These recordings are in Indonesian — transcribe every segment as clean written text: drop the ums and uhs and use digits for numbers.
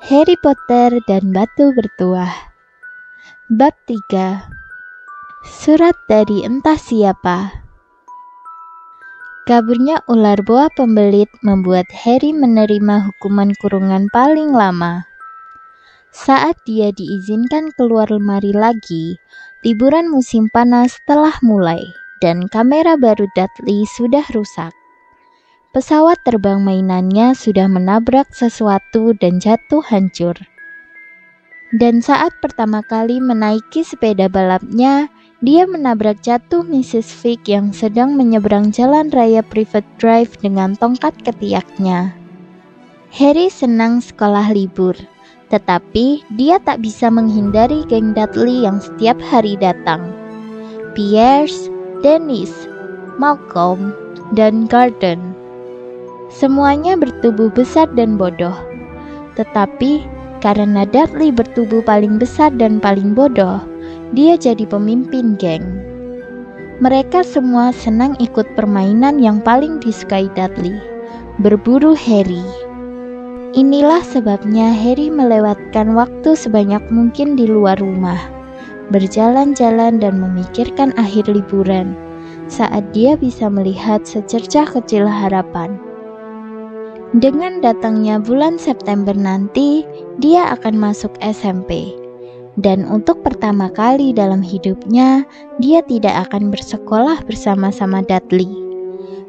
Harry Potter dan Batu Bertuah. Bab 3. Surat dari entah siapa. Kaburnya ular boa pembelit membuat Harry menerima hukuman kurungan paling lama. Saat dia diizinkan keluar lemari lagi, liburan musim panas telah mulai dan kamera baru Dudley sudah rusak. Pesawat terbang mainannya sudah menabrak sesuatu dan jatuh hancur. Dan saat pertama kali menaiki sepeda balapnya, dia menabrak jatuh Mrs. Fig yang sedang menyeberang jalan raya Private Drive dengan tongkat ketiaknya. Harry senang sekolah libur, tetapi dia tak bisa menghindari geng Dudley yang setiap hari datang. Pierce, Dennis, Malcolm, dan Gordon. Semuanya bertubuh besar dan bodoh. Tetapi karena Dudley bertubuh paling besar dan paling bodoh, dia jadi pemimpin geng. Mereka semua senang ikut permainan yang paling disukai Dudley, berburu Harry. Inilah sebabnya Harry melewatkan waktu sebanyak mungkin di luar rumah, berjalan-jalan dan memikirkan akhir liburan, saat dia bisa melihat secercah kecil harapan. Dengan datangnya bulan September nanti, dia akan masuk SMP. Dan untuk pertama kali dalam hidupnya, dia tidak akan bersekolah bersama-sama Dudley.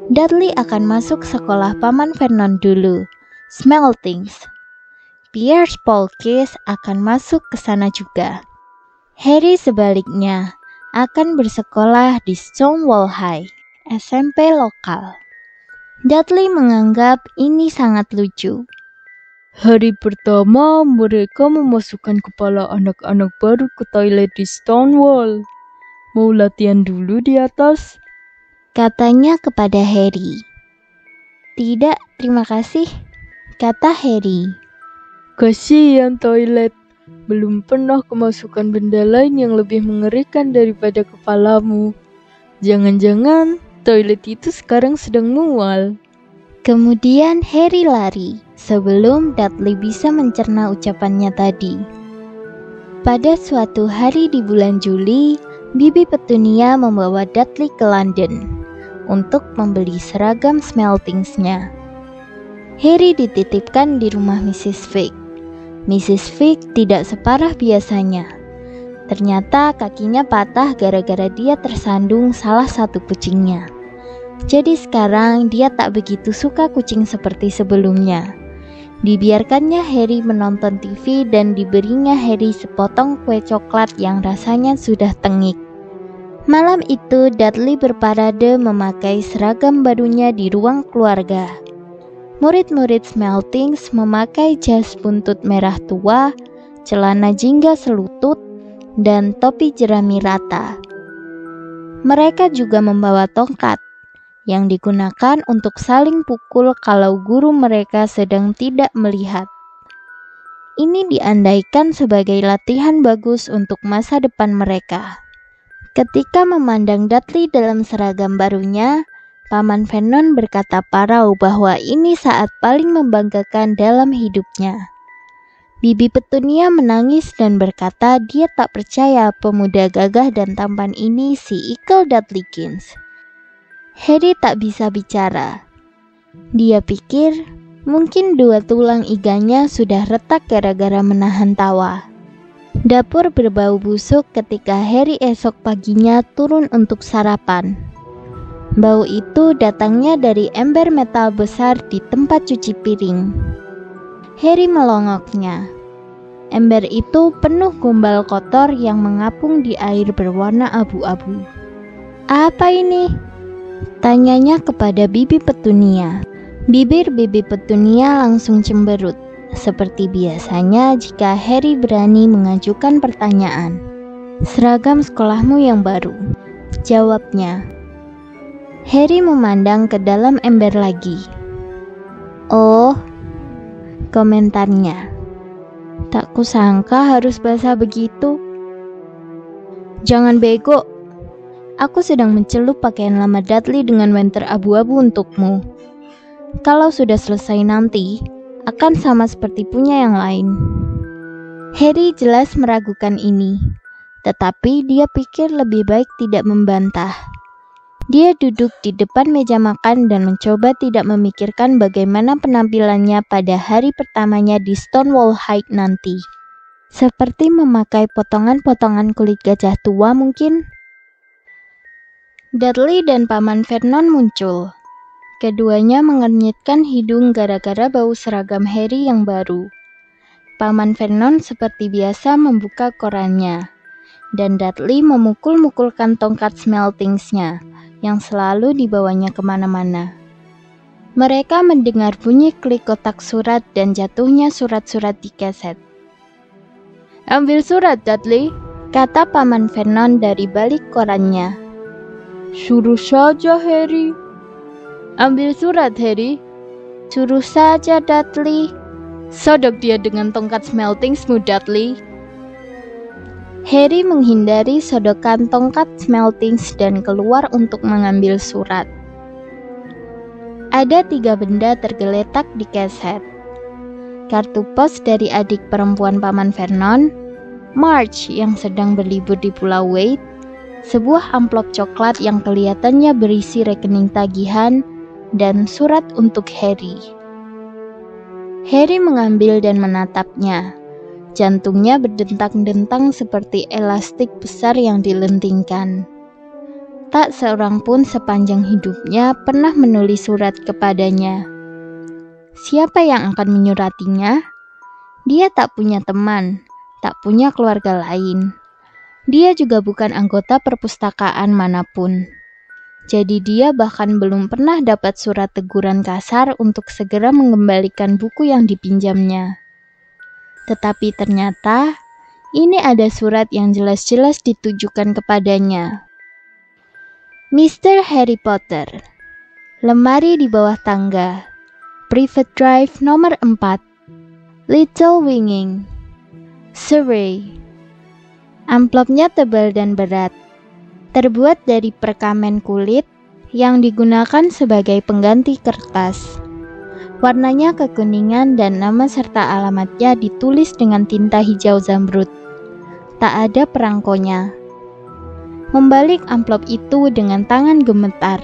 Dudley akan masuk sekolah Paman Vernon dulu, Smeltings. Pierce Polkis akan masuk ke sana juga. Harry sebaliknya akan bersekolah di Stonewall High, SMP lokal. Dudley menganggap ini sangat lucu. Hari pertama mereka memasukkan kepala anak-anak baru ke toilet di Stonewall. Mau latihan dulu di atas? Katanya kepada Harry. Tidak, terima kasih, kata Harry. Kasihan toilet, belum pernah kemasukan benda lain yang lebih mengerikan daripada kepalamu. Jangan-jangan toilet itu sekarang sedang mual. Kemudian Harry lari sebelum Dudley bisa mencerna ucapannya tadi. Pada suatu hari di bulan Juli, Bibi Petunia membawa Dudley ke London untuk membeli seragam Smeltingsnya. Harry dititipkan di rumah Mrs. Fig. Mrs. Fig tidak separah biasanya. Ternyata kakinya patah gara-gara dia tersandung salah satu kucingnya. Jadi sekarang dia tak begitu suka kucing seperti sebelumnya. Dibiarkannya Harry menonton TV dan diberinya Harry sepotong kue coklat yang rasanya sudah tengik. Malam itu Dudley berparade memakai seragam barunya di ruang keluarga. Murid-murid Smeltings memakai jas buntut merah tua, celana jingga selutut, dan topi jerami rata. Mereka juga membawa tongkat yang digunakan untuk saling pukul kalau guru mereka sedang tidak melihat. Ini diandaikan sebagai latihan bagus untuk masa depan mereka. Ketika memandang Dudley dalam seragam barunya, Paman Vernon berkata parau bahwa ini saat paling membanggakan dalam hidupnya. Bibi Petunia menangis dan berkata dia tak percaya pemuda gagah dan tampan ini si Ikel Dudleykins. Harry tak bisa bicara. Dia pikir mungkin 2 tulang iganya sudah retak gara-gara menahan tawa. Dapur berbau busuk ketika Harry esok paginya turun untuk sarapan. Bau itu datangnya dari ember metal besar di tempat cuci piring. Harry melongoknya. Ember itu penuh gombal kotor yang mengapung di air berwarna abu-abu. Apa ini? Tanyanya kepada Bibi Petunia. Bibir Bibi Petunia langsung cemberut, seperti biasanya jika Harry berani mengajukan pertanyaan. Seragam sekolahmu yang baru, jawabnya. Harry memandang ke dalam ember lagi. Oh, komentarnya. Tak kusangka harus basah begitu. Jangan bego. Aku sedang mencelup pakaian lama Dudley dengan wenter abu-abu untukmu. Kalau sudah selesai nanti, akan sama seperti punya yang lain. Harry jelas meragukan ini, tetapi dia pikir lebih baik tidak membantah. Dia duduk di depan meja makan dan mencoba tidak memikirkan bagaimana penampilannya pada hari pertamanya di Stonewall High nanti. Seperti memakai potongan-potongan kulit gajah tua mungkin. Dudley dan Paman Vernon muncul. Keduanya mengernyitkan hidung gara-gara bau seragam Harry yang baru. Paman Vernon seperti biasa membuka korannya, dan Dudley memukul-mukulkan tongkat smeltingsnya yang selalu dibawanya kemana-mana. Mereka mendengar bunyi klik kotak surat dan jatuhnya surat-surat di keset. "Ambil surat, Dudley," kata Paman Vernon dari balik korannya. Suruh saja, Harry. "Ambil surat, Harry." "Suruh saja, Dudley." Sodok dia dengan tongkat smeltingsmu, Dudley. Harry menghindari sodokan tongkat smeltings dan keluar untuk mengambil surat. Ada 3 benda tergeletak di keset. Kartu pos dari adik perempuan Paman Vernon, Marge yang sedang berlibur di Pulau Wade, sebuah amplop coklat yang kelihatannya berisi rekening tagihan, dan surat untuk Harry. Harry mengambil dan menatapnya. Jantungnya berdentang-dentang seperti elastik besar yang dilentingkan. Tak seorang pun sepanjang hidupnya pernah menulis surat kepadanya. Siapa yang akan menyuratinya? Dia tak punya teman, tak punya keluarga lain. Dia juga bukan anggota perpustakaan manapun. Jadi dia bahkan belum pernah dapat surat teguran kasar untuk segera mengembalikan buku yang dipinjamnya. Tetapi ternyata, ini ada surat yang jelas-jelas ditujukan kepadanya. Mr. Harry Potter, lemari di bawah tangga, Private Drive nomor 4, Little Winging, Surrey. Amplopnya tebal dan berat, terbuat dari perkamen kulit yang digunakan sebagai pengganti kertas. Warnanya kekuningan dan nama serta alamatnya ditulis dengan tinta hijau zamrud. Tak ada perangkonya. Membalik amplop itu dengan tangan gemetar.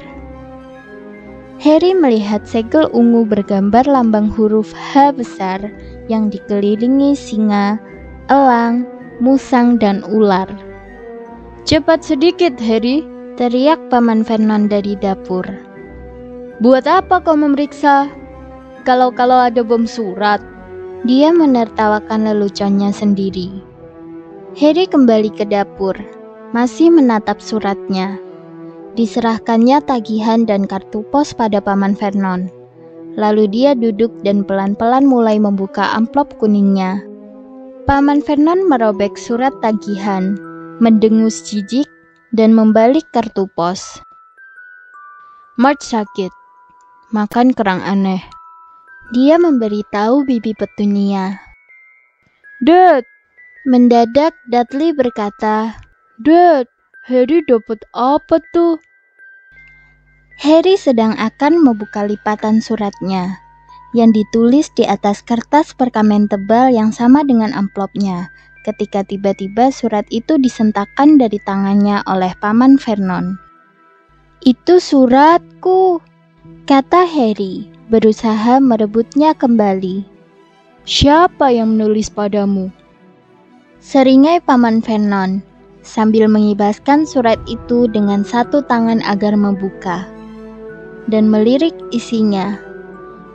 Harry melihat segel ungu bergambar lambang huruf H besar yang dikelilingi singa, elang, musang, dan ular. "Cepat sedikit, Harry," teriak Paman Vernon dari dapur. "Buat apa kau memeriksa? Kalau ada bom surat." Dia menertawakan leluconnya sendiri. Harry kembali ke dapur, masih menatap suratnya. Diserahkannya tagihan dan kartu pos pada Paman Vernon. Lalu dia duduk dan pelan-pelan mulai membuka amplop kuningnya. Paman Vernon merobek surat tagihan, mendengus jijik, dan membalik kartu pos. "Marge sakit, makan kerang aneh." Dia memberitahu Bibi Petunia. "Dad!" Mendadak Dudley berkata, "Dad, Harry dapat apa tuh?" Harry sedang akan membuka lipatan suratnya, yang ditulis di atas kertas perkamen tebal yang sama dengan amplopnya, ketika tiba-tiba surat itu disentakkan dari tangannya oleh Paman Vernon. "Itu suratku," kata Harry, berusaha merebutnya kembali. "Siapa yang menulis padamu?" Seringai Paman Vernon, sambil mengibaskan surat itu dengan satu tangan agar membuka, dan melirik isinya.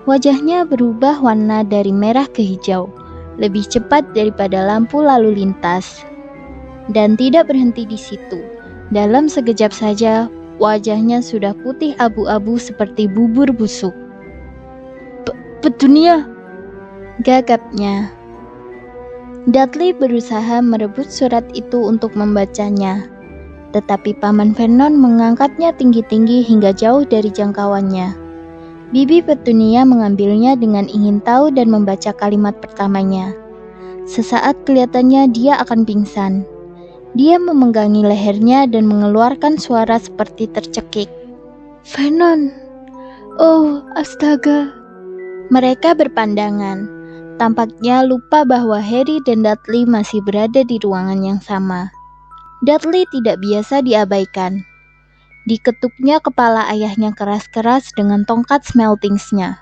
Wajahnya berubah warna dari merah ke hijau, lebih cepat daripada lampu lalu lintas. Dan tidak berhenti di situ. Dalam sekejap saja, wajahnya sudah putih abu-abu seperti bubur busuk. "Petunia!" gagapnya. Dudley berusaha merebut surat itu untuk membacanya, tetapi Paman Vernon mengangkatnya tinggi-tinggi hingga jauh dari jangkauannya. Bibi Petunia mengambilnya dengan ingin tahu dan membaca kalimat pertamanya. Sesaat kelihatannya dia akan pingsan. Dia memenggangi lehernya dan mengeluarkan suara seperti tercekik. "Vernon! Oh, astaga!" Mereka berpandangan, tampaknya lupa bahwa Harry dan Dudley masih berada di ruangan yang sama. Dudley tidak biasa diabaikan. Diketuknya kepala ayahnya keras-keras dengan tongkat smeltingsnya.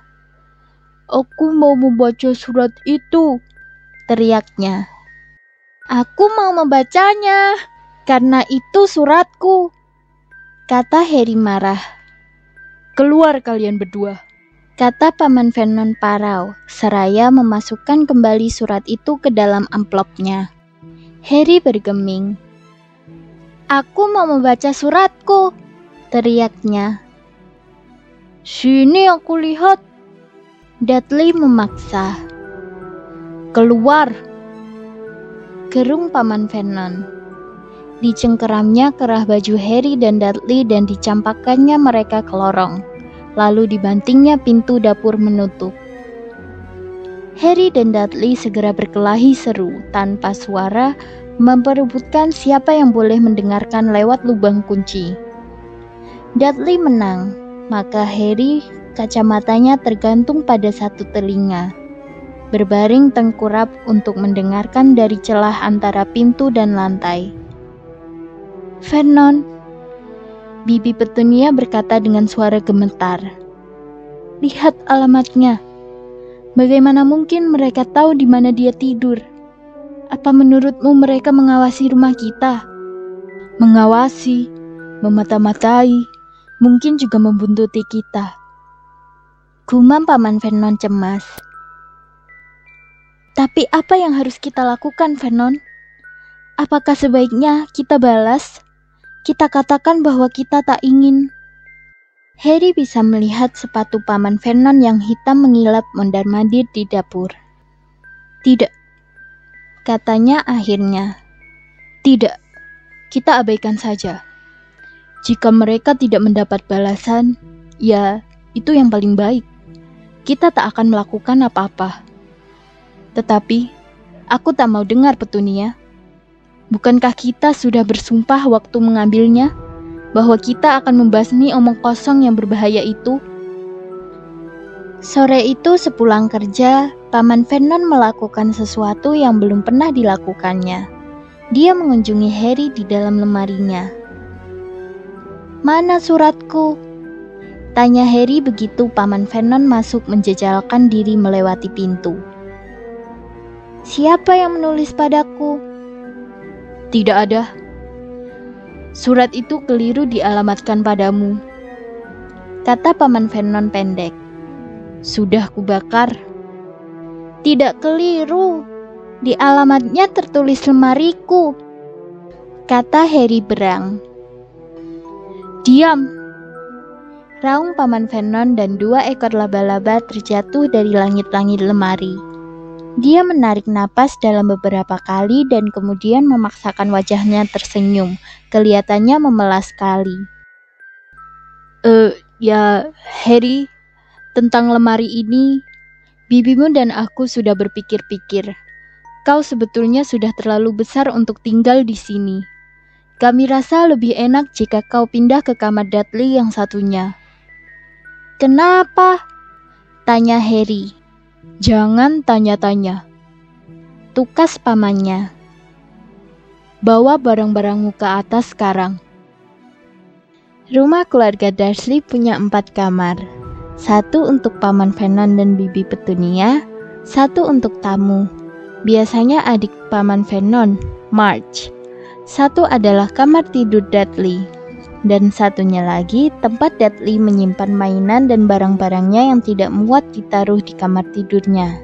"Aku mau membaca surat itu," teriaknya. "Aku mau membacanya, karena itu suratku," kata Harry marah. "Keluar kalian berdua," kata Paman Vernon parau, seraya memasukkan kembali surat itu ke dalam amplopnya. Harry bergeming. "Aku mau membaca suratku," teriaknya. "Sini aku lihat," Dudley memaksa. "Keluar," gerung Paman Vernon. Dicengkeramnya kerah baju Harry dan Dudley dan dicampakkannya mereka ke lorong. Lalu dibantingnya pintu dapur menutup. Harry dan Dudley segera berkelahi seru tanpa suara, memperebutkan siapa yang boleh mendengarkan lewat lubang kunci. Dudley menang, maka Harry kacamatanya tergantung pada satu telinga, berbaring tengkurap untuk mendengarkan dari celah antara pintu dan lantai. "Vernon," Bibi Petunia berkata dengan suara gemetar. "Lihat alamatnya. Bagaimana mungkin mereka tahu di mana dia tidur? Apa menurutmu mereka mengawasi rumah kita?" "Mengawasi, memata-matai, mungkin juga membuntuti kita," gumam Paman Vernon cemas. "Tapi apa yang harus kita lakukan, Vernon? Apakah sebaiknya kita balas? Kita katakan bahwa kita tak ingin." Harry bisa melihat sepatu Paman Vernon yang hitam mengilap mondar-mandir di dapur. "Tidak," katanya akhirnya. "Tidak, kita abaikan saja. Jika mereka tidak mendapat balasan, ya itu yang paling baik. Kita tak akan melakukan apa-apa. Tetapi, aku tak mau dengar Petunia. Bukankah kita sudah bersumpah waktu mengambilnya, bahwa kita akan membasmi omong kosong yang berbahaya itu?" Sore itu sepulang kerja, Paman Vernon melakukan sesuatu yang belum pernah dilakukannya. Dia mengunjungi Harry di dalam lemarinya. "Mana suratku?" tanya Harry begitu Paman Vernon masuk menjejalkan diri melewati pintu. "Siapa yang menulis padaku?" "Tidak ada. Surat itu keliru dialamatkan padamu," kata Paman Vernon pendek. "Sudah kubakar." "Tidak keliru. Di alamatnya tertulis lemariku," kata Harry berang. "Diam!" raung Paman Vernon dan 2 ekor laba-laba terjatuh dari langit-langit lemari. Dia menarik napas dalam beberapa kali dan kemudian memaksakan wajahnya tersenyum. Kelihatannya memelas sekali. Ya, Harry, tentang lemari ini, bibimu dan aku sudah berpikir-pikir. Kau sebetulnya sudah terlalu besar untuk tinggal di sini. Kami rasa lebih enak jika kau pindah ke kamar Dudley yang satunya." "Kenapa?" tanya Harry. "Jangan tanya-tanya," tukas pamannya. "Bawa barang-barangmu ke atas sekarang." Rumah keluarga Dursley punya 4 kamar. 1 untuk Paman Vernon dan Bibi Petunia, 1 untuk tamu. Biasanya adik Paman Vernon, Marge. 1 adalah kamar tidur Dudley. Dan 1-nya lagi tempat Dudley menyimpan mainan dan barang-barangnya yang tidak muat ditaruh di kamar tidurnya.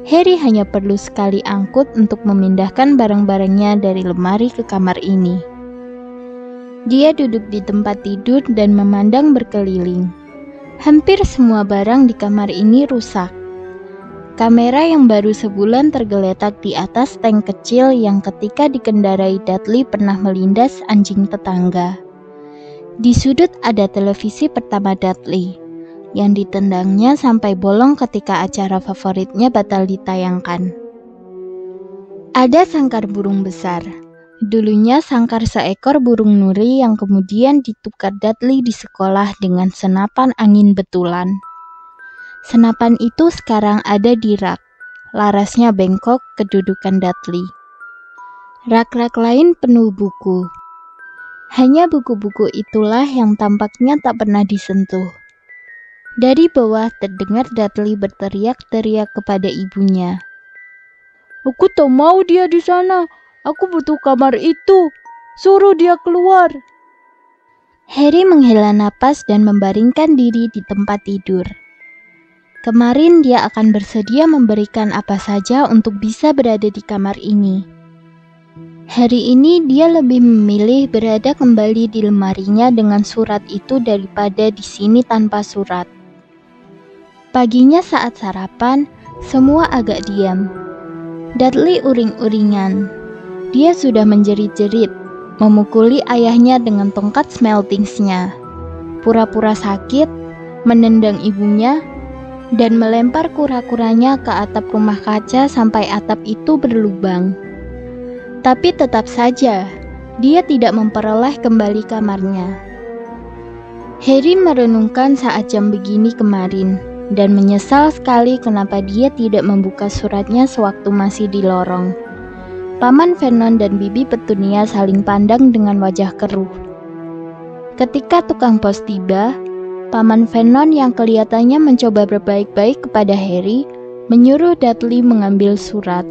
Harry hanya perlu sekali angkut untuk memindahkan barang-barangnya dari lemari ke kamar ini. Dia duduk di tempat tidur dan memandang berkeliling. Hampir semua barang di kamar ini rusak. Kamera yang baru sebulan tergeletak di atas tank kecil yang ketika dikendarai Dudley pernah melindas anjing tetangga. Di sudut ada televisi pertama Dudley, yang ditendangnya sampai bolong ketika acara favoritnya batal ditayangkan. Ada sangkar burung besar. Dulunya sangkar seekor burung nuri yang kemudian ditukar Dudley di sekolah dengan senapan angin betulan. Senapan itu sekarang ada di rak. Larasnya bengkok, kedudukan Dudley. Rak-rak lain penuh buku. Hanya buku-buku itulah yang tampaknya tak pernah disentuh. Dari bawah terdengar Dudley berteriak-teriak kepada ibunya. Aku tak mau dia di sana. Aku butuh kamar itu. Suruh dia keluar. Harry menghela napas dan membaringkan diri di tempat tidur. Kemarin dia akan bersedia memberikan apa saja untuk bisa berada di kamar ini. Hari ini dia lebih memilih berada kembali di lemarinya dengan surat itu daripada di sini tanpa surat. Paginya saat sarapan, semua agak diam. Dudley uring-uringan. Dia sudah menjerit-jerit, memukuli ayahnya dengan tongkat smeltingsnya. Pura-pura sakit, menendang ibunya, dan melempar kura-kuranya ke atap rumah kaca sampai atap itu berlubang. Tapi tetap saja, dia tidak memperoleh kembali kamarnya. Harry merenungkan saat jam begini kemarin, dan menyesal sekali kenapa dia tidak membuka suratnya sewaktu masih di lorong. Paman Vernon dan Bibi Petunia saling pandang dengan wajah keruh. Ketika tukang pos tiba, Paman Vernon yang kelihatannya mencoba berbaik-baik kepada Harry, menyuruh Dudley mengambil surat.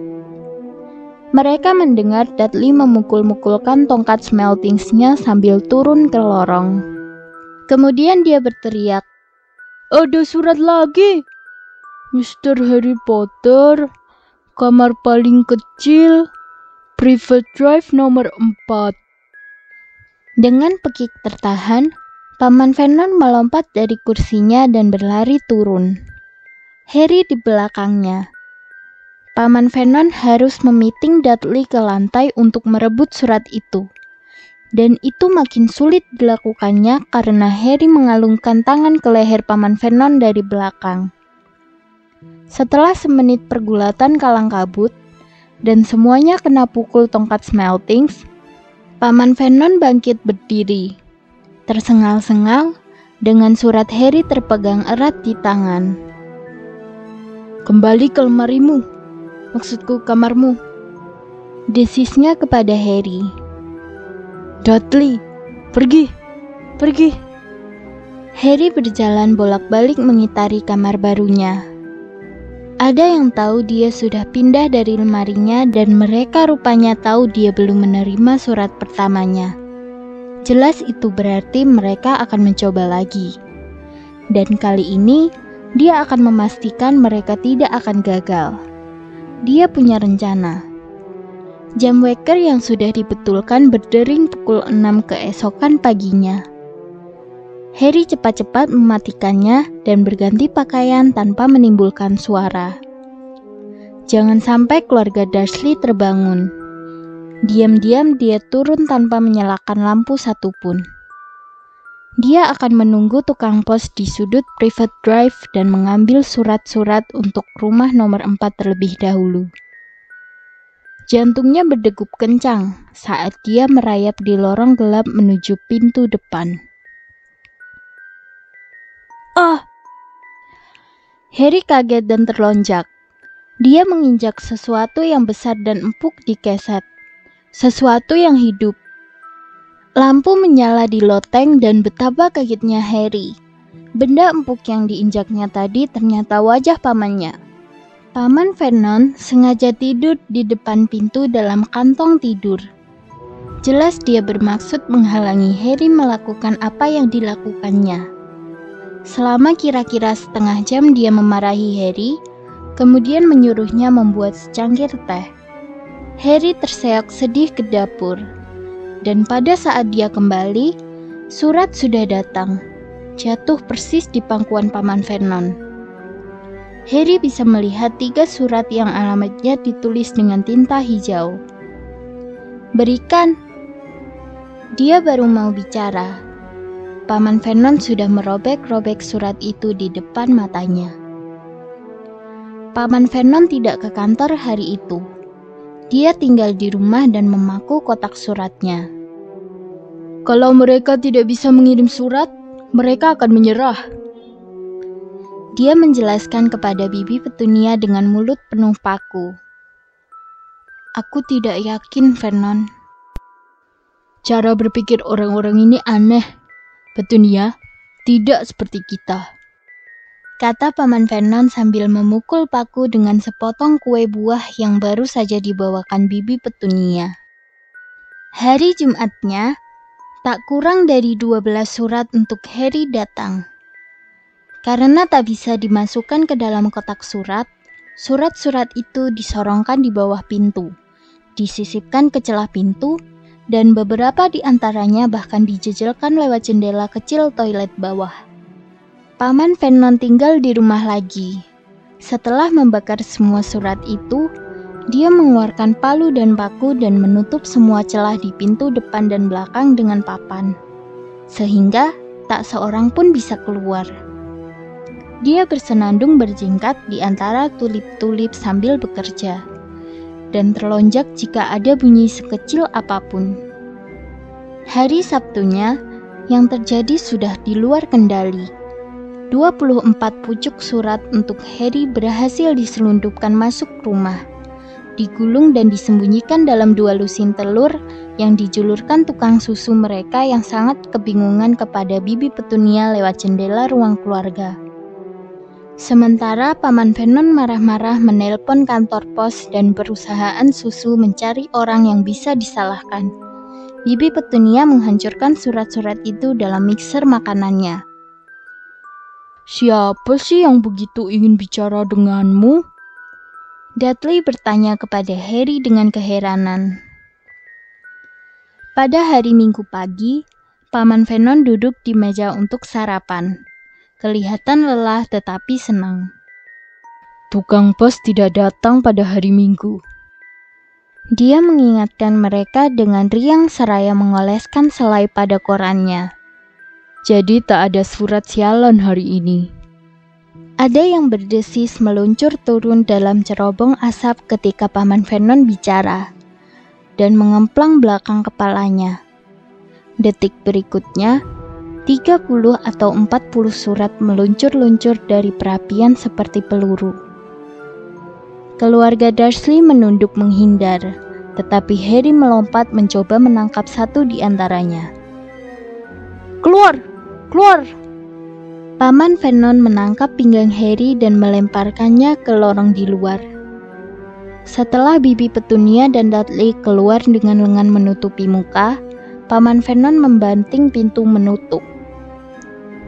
Mereka mendengar Dudley memukul-mukulkan tongkat smeltingsnya sambil turun ke lorong. Kemudian dia berteriak, Ada surat lagi. Mr. Harry Potter, kamar paling kecil, private drive nomor 4. Dengan pekik tertahan, Paman Vernon melompat dari kursinya dan berlari turun. Harry di belakangnya. Paman Vernon harus memiting Dudley ke lantai untuk merebut surat itu. Dan itu makin sulit dilakukannya karena Harry mengalungkan tangan ke leher Paman Vernon dari belakang. Setelah semenit pergulatan kalang kabut, dan semuanya kena pukul tongkat smeltings, Paman Vernon bangkit berdiri. Tersengal-sengal, dengan surat Harry terpegang erat di tangan. Kembali ke lemarimu, maksudku kamarmu, desisnya kepada Harry. Dudley, pergi. Harry berjalan bolak-balik mengitari kamar barunya. Ada yang tahu dia sudah pindah dari lemarinya dan mereka rupanya tahu dia belum menerima surat pertamanya. Jelas itu berarti mereka akan mencoba lagi. Dan kali ini, dia akan memastikan mereka tidak akan gagal. Dia punya rencana. Jam waker yang sudah dibetulkan berdering pukul 6 keesokan paginya. Harry cepat-cepat mematikannya dan berganti pakaian tanpa menimbulkan suara. Jangan sampai keluarga Dursley terbangun. Diam-diam dia turun tanpa menyalakan lampu satupun. Dia akan menunggu tukang pos di sudut private drive dan mengambil surat-surat untuk rumah nomor 4 terlebih dahulu. Jantungnya berdegup kencang saat dia merayap di lorong gelap menuju pintu depan. Harry kaget dan terlonjak. Dia menginjak sesuatu yang besar dan empuk di keset. Sesuatu yang hidup. Lampu menyala di loteng dan betapa kagetnya Harry. Benda empuk yang diinjaknya tadi ternyata wajah pamannya. Paman Vernon sengaja tidur di depan pintu dalam kantong tidur. Jelas dia bermaksud menghalangi Harry melakukan apa yang dilakukannya. Selama kira-kira setengah jam dia memarahi Harry, kemudian menyuruhnya membuat secangkir teh. Harry terseok sedih ke dapur, dan pada saat dia kembali, surat sudah datang, jatuh persis di pangkuan Paman Vernon. Harry bisa melihat 3 surat yang alamatnya ditulis dengan tinta hijau. Berikan. Dia baru mau bicara. Paman Vernon sudah merobek-robek surat itu di depan matanya. Paman Vernon tidak ke kantor hari itu. Dia tinggal di rumah dan memaku kotak suratnya. Kalau mereka tidak bisa mengirim surat, mereka akan menyerah. Dia menjelaskan kepada Bibi Petunia dengan mulut penuh paku. Aku tidak yakin, Vernon. Cara berpikir orang-orang ini aneh. Petunia, tidak seperti kita, kata Paman Vernon sambil memukul paku dengan sepotong kue buah yang baru saja dibawakan Bibi Petunia. Hari Jumatnya, tak kurang dari 12 surat untuk Harry datang. Karena tak bisa dimasukkan ke dalam kotak surat, surat-surat itu disorongkan di bawah pintu, disisipkan ke celah pintu, dan beberapa di antaranya bahkan dijejelkan lewat jendela kecil toilet bawah. Paman Vernon tinggal di rumah lagi. Setelah membakar semua surat itu, dia mengeluarkan palu dan paku dan menutup semua celah di pintu depan dan belakang dengan papan, sehingga tak seorang pun bisa keluar. Dia bersenandung berjingkat di antara tulip-tulip sambil bekerja, dan terlonjak jika ada bunyi sekecil apapun. Hari Sabtunya, yang terjadi sudah di luar kendali. 24 pucuk surat untuk Harry berhasil diselundupkan masuk rumah, digulung dan disembunyikan dalam 2 lusin telur yang dijulurkan tukang susu mereka yang sangat kebingungan kepada Bibi Petunia lewat jendela ruang keluarga. Sementara Paman Vernon marah-marah menelpon kantor pos dan perusahaan susu mencari orang yang bisa disalahkan. Bibi Petunia menghancurkan surat-surat itu dalam mixer makanannya. Siapa sih yang begitu ingin bicara denganmu? Dudley bertanya kepada Harry dengan keheranan. Pada hari Minggu pagi, Paman Vernon duduk di meja untuk sarapan. Kelihatan lelah tetapi senang. Tukang pos tidak datang pada hari Minggu. Dia mengingatkan mereka dengan riang seraya mengoleskan selai pada korannya. Jadi tak ada surat sialan hari ini. Ada yang berdesis meluncur turun dalam cerobong asap ketika Paman Vernon bicara, dan mengemplang belakang kepalanya. Detik berikutnya, 30 atau 40 surat meluncur-luncur dari perapian seperti peluru. Keluarga Dursley menunduk menghindar, tetapi Harry melompat mencoba menangkap satu di antaranya. Keluar! Keluar! Paman Vernon menangkap pinggang Harry dan melemparkannya ke lorong di luar. Setelah Bibi Petunia dan Dudley keluar dengan lengan menutupi muka, Paman Vernon membanting pintu menutup.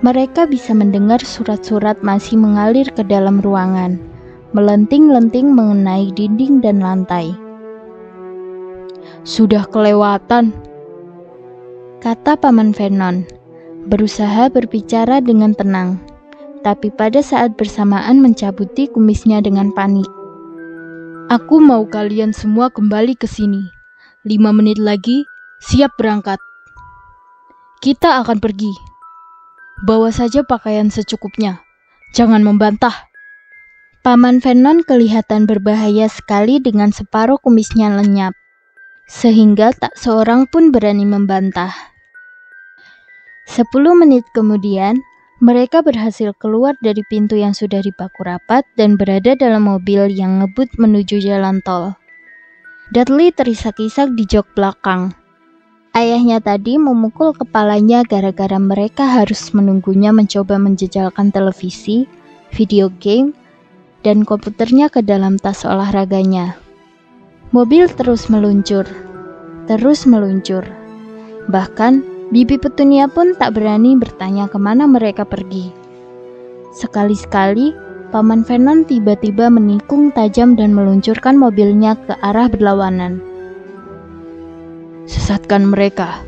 Mereka bisa mendengar surat-surat masih mengalir ke dalam ruangan, melenting-lenting mengenai dinding dan lantai. Sudah kelewatan, kata Paman Vernon, berusaha berbicara dengan tenang, tapi pada saat bersamaan mencabuti kumisnya dengan panik. Aku mau kalian semua kembali ke sini. 5 menit lagi, siap berangkat. Kita akan pergi. Bawa saja pakaian secukupnya. Jangan membantah. Paman Vernon kelihatan berbahaya sekali dengan separuh kumisnya lenyap, sehingga tak seorang pun berani membantah. 10 menit kemudian, mereka berhasil keluar dari pintu yang sudah dipaku rapat dan berada dalam mobil yang ngebut menuju jalan tol. Dudley terisak-isak di jok belakang. Ayahnya tadi memukul kepalanya gara-gara mereka harus menunggunya mencoba menjejalkan televisi, video game, dan komputernya ke dalam tas olahraganya. Mobil terus meluncur. Bahkan, Bibi Petunia pun tak berani bertanya kemana mereka pergi. Sekali-sekali, Paman Vernon tiba-tiba menikung tajam dan meluncurkan mobilnya ke arah berlawanan. Sesatkan mereka.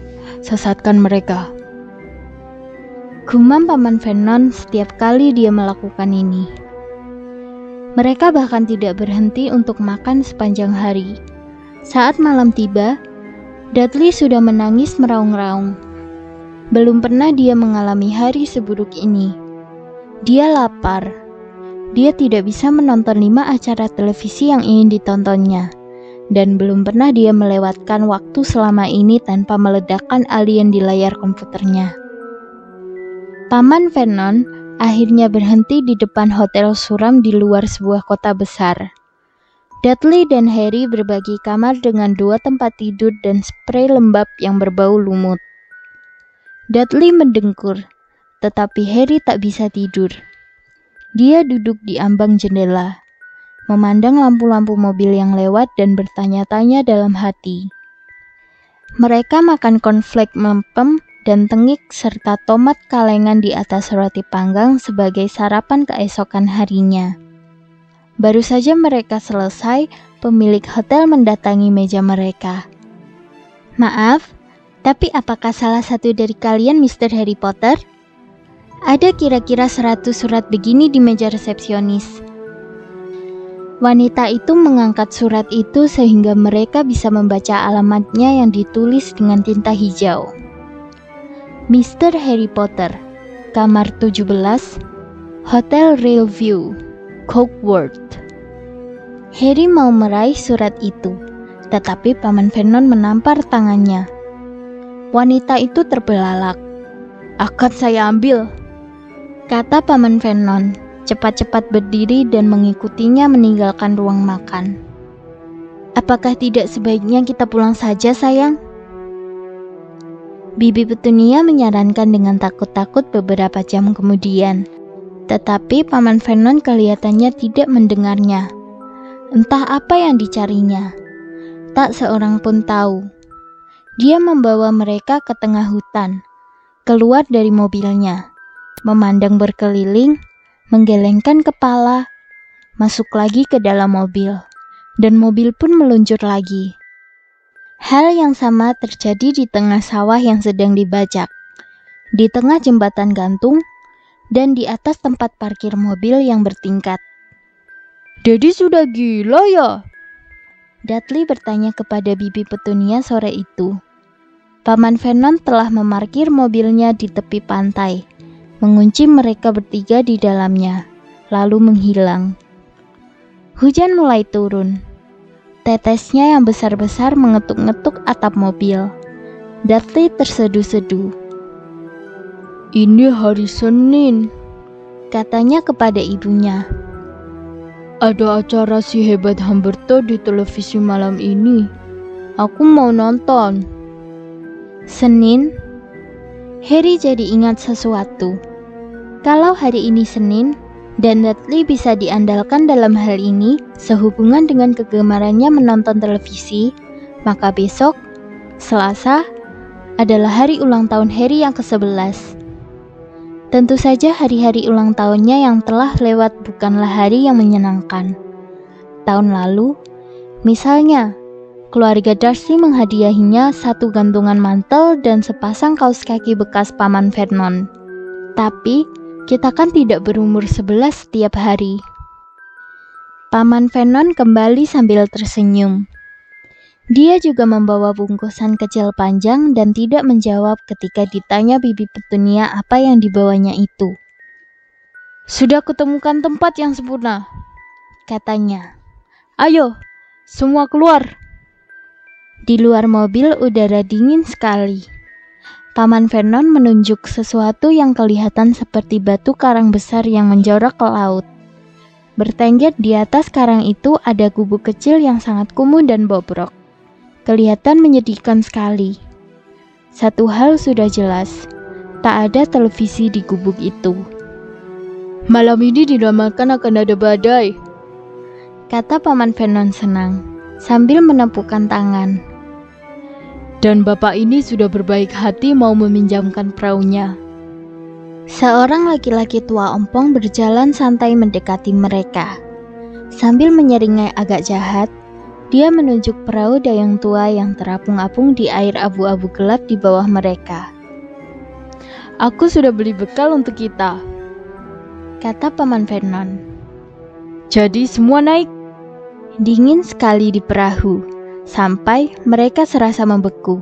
Gumam Paman Vernon setiap kali dia melakukan ini. Mereka bahkan tidak berhenti untuk makan sepanjang hari. Saat malam tiba, Dudley sudah menangis meraung-raung. Belum pernah dia mengalami hari seburuk ini. Dia lapar. Dia tidak bisa menonton 5 acara televisi yang ingin ditontonnya. Dan belum pernah dia melewatkan waktu selama ini tanpa meledakkan alien di layar komputernya. Paman Vernon akhirnya berhenti di depan hotel suram di luar sebuah kota besar. Dudley dan Harry berbagi kamar dengan 2 tempat tidur dan sprei lembab yang berbau lumut. Dudley mendengkur, tetapi Harry tak bisa tidur. Dia duduk di ambang jendela, memandang lampu-lampu mobil yang lewat dan bertanya-tanya dalam hati. Mereka makan cornflake mempem dan tengik serta tomat kalengan di atas roti panggang sebagai sarapan keesokan harinya. Baru saja mereka selesai, pemilik hotel mendatangi meja mereka. "Maaf, tapi apakah salah satu dari kalian Mr. Harry Potter? Ada kira-kira 100 surat begini di meja resepsionis." Wanita itu mengangkat surat itu sehingga mereka bisa membaca alamatnya yang ditulis dengan tinta hijau. Mr. Harry Potter, kamar 17, Hotel Railview, Cogsworth. Harry mau meraih surat itu, tetapi Paman Vernon menampar tangannya. Wanita itu terbelalak. "Akan saya ambil," kata Paman Vernon, cepat-cepat berdiri dan mengikutinya meninggalkan ruang makan. "Apakah tidak sebaiknya kita pulang saja, sayang?" Bibi Petunia menyarankan dengan takut-takut beberapa jam kemudian, tetapi Paman Vernon kelihatannya tidak mendengarnya. Entah apa yang dicarinya, tak seorang pun tahu. Dia membawa mereka ke tengah hutan, keluar dari mobilnya, memandang berkeliling, menggelengkan kepala, masuk lagi ke dalam mobil, dan mobil pun meluncur lagi. Hal yang sama terjadi di tengah sawah yang sedang dibajak, di tengah jembatan gantung, dan di atas tempat parkir mobil yang bertingkat. "Daddy sudah gila ya?" Dudley bertanya kepada Bibi Petunia sore itu. Paman Vernon telah memarkir mobilnya di tepi pantai, mengunci mereka bertiga di dalamnya, lalu menghilang. Hujan mulai turun. Tetesnya yang besar-besar mengetuk-ngetuk atap mobil. Dudley terseduh-seduh. "Ini hari Senin," katanya kepada ibunya. "Ada acara si hebat Humberto di televisi malam ini. Aku mau nonton." Senin? Harry jadi ingat sesuatu. Kalau hari ini Senin, dan Dudley bisa diandalkan dalam hal ini sehubungan dengan kegemarannya menonton televisi, maka besok, Selasa, adalah hari ulang tahun Harry yang ke-11. Tentu saja hari-hari ulang tahunnya yang telah lewat bukanlah hari yang menyenangkan. Tahun lalu, misalnya, keluarga Darcy menghadiahinya 1 gantungan mantel dan sepasang kaos kaki bekas Paman Vernon. Tapi, kita kan tidak berumur 11 setiap hari. Paman Vernon kembali sambil tersenyum. Dia juga membawa bungkusan kecil panjang dan tidak menjawab ketika ditanya Bibi Petunia apa yang dibawanya itu. "Sudah kutemukan tempat yang sempurna," katanya. "Ayo, semua keluar." Di luar mobil udara dingin sekali. Paman Vernon menunjuk sesuatu yang kelihatan seperti batu karang besar yang menjorok ke laut. Bertengger di atas karang itu ada gubuk kecil yang sangat kumuh dan bobrok. Kelihatan menyedihkan sekali. Satu hal sudah jelas, tak ada televisi di gubuk itu. "Malam ini dinamakan akan ada badai," kata Paman Vernon senang, sambil menepukkan tangan. "Dan bapak ini sudah berbaik hati mau meminjamkan perahunya." Seorang laki-laki tua ompong berjalan santai mendekati mereka. Sambil menyeringai agak jahat, dia menunjuk perahu dayung tua yang terapung-apung di air abu-abu gelap di bawah mereka. "Aku sudah beli bekal untuk kita," kata Paman Vernon. "Jadi semua naik." Dingin sekali di perahu, sampai mereka serasa membeku.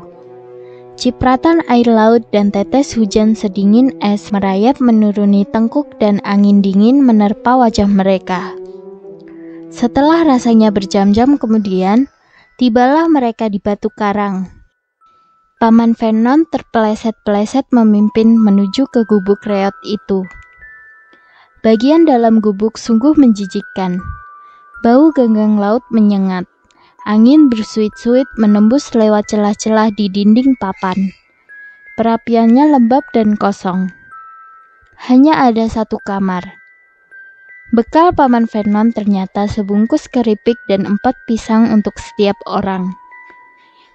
Cipratan air laut dan tetes hujan sedingin es merayap menuruni tengkuk dan angin dingin menerpa wajah mereka. Setelah rasanya berjam-jam kemudian, tibalah mereka di batu karang. Paman Vernon terpeleset-peleset memimpin menuju ke gubuk reot itu. Bagian dalam gubuk sungguh menjijikkan. Bau ganggang laut menyengat. Angin bersuit-suit menembus lewat celah-celah di dinding papan. Perapiannya lembab dan kosong. Hanya ada satu kamar. Bekal Paman Vernon ternyata sebungkus keripik dan 4 pisang untuk setiap orang.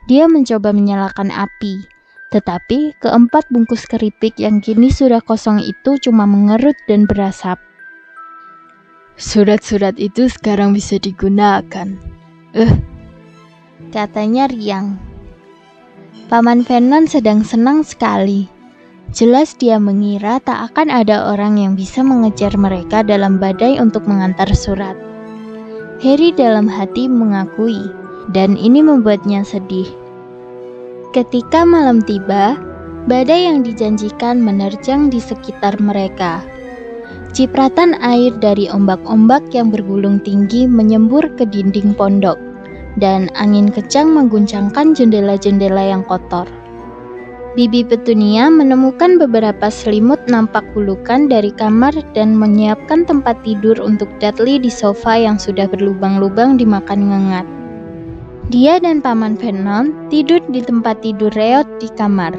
Dia mencoba menyalakan api, tetapi keempat bungkus keripik yang kini sudah kosong itu cuma mengerut dan berasap. Surat-surat itu sekarang bisa digunakan. Katanya riang. Paman Vernon sedang senang sekali. Jelas dia mengira tak akan ada orang yang bisa mengejar mereka dalam badai untuk mengantar surat. Harry dalam hati mengakui, dan ini membuatnya sedih. Ketika malam tiba, badai yang dijanjikan menerjang di sekitar mereka. Cipratan air dari ombak-ombak yang bergulung tinggi menyembur ke dinding pondok, dan angin kencang mengguncangkan jendela-jendela yang kotor. Bibi Petunia menemukan beberapa selimut nampak bulukan dari kamar dan menyiapkan tempat tidur untuk Dudley di sofa yang sudah berlubang-lubang dimakan ngengat. Dia dan Paman Vernon tidur di tempat tidur reot di kamar,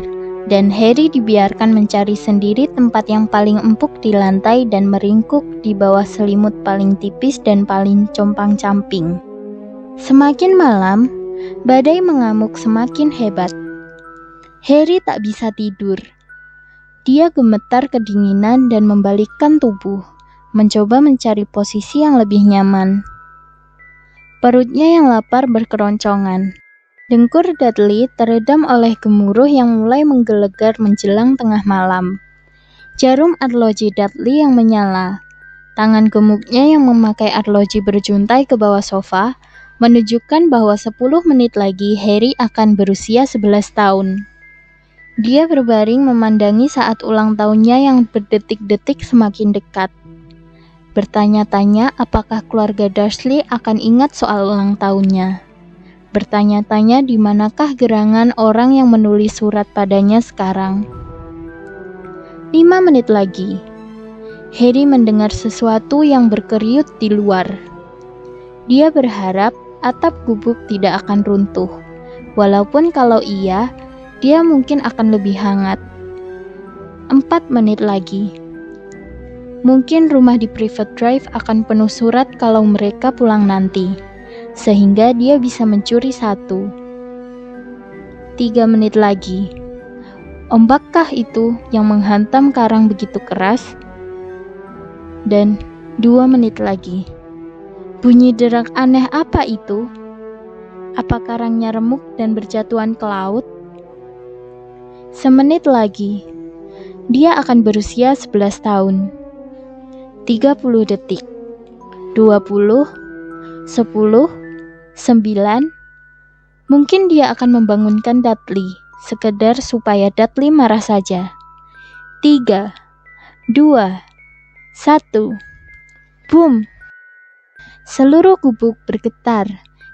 dan Harry dibiarkan mencari sendiri tempat yang paling empuk di lantai dan meringkuk di bawah selimut paling tipis dan paling compang-camping. Semakin malam, badai mengamuk semakin hebat. Harry tak bisa tidur. Dia gemetar kedinginan dan membalikkan tubuh, mencoba mencari posisi yang lebih nyaman. Perutnya yang lapar berkeroncongan. Dengkur Dudley teredam oleh gemuruh yang mulai menggelegar menjelang tengah malam. Jarum arloji Dudley yang menyala. Tangan gemuknya yang memakai arloji berjuntai ke bawah sofa menunjukkan bahwa 10 menit lagi Harry akan berusia 11 tahun. Dia berbaring memandangi saat ulang tahunnya yang berdetik-detik semakin dekat. Bertanya-tanya apakah keluarga Dursley akan ingat soal ulang tahunnya. Bertanya-tanya di manakah gerangan orang yang menulis surat padanya sekarang. 5 menit lagi. Harry mendengar sesuatu yang berkeriut di luar. Dia berharap atap gubuk tidak akan runtuh. Walaupun kalau iya, dia mungkin akan lebih hangat. 4 menit lagi. Mungkin rumah di Private Drive akan penuh surat kalau mereka pulang nanti, sehingga dia bisa mencuri 1. 3 menit lagi. Ombakkah itu yang menghantam karang begitu keras? Dan 2 menit lagi. Bunyi derak aneh apa itu? Apa karangnya remuk dan berjatuhan ke laut? Semenit lagi, dia akan berusia 11 tahun. 30 detik. 20, 10, 9. Mungkin dia akan membangunkan Dudley, sekedar supaya Dudley marah saja. 3, 2, 1. Boom! Seluruh gubuk bergetar,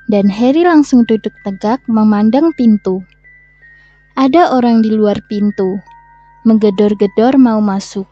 dan Harry langsung duduk tegak memandang pintu. Ada orang di luar pintu, menggedor-gedor mau masuk.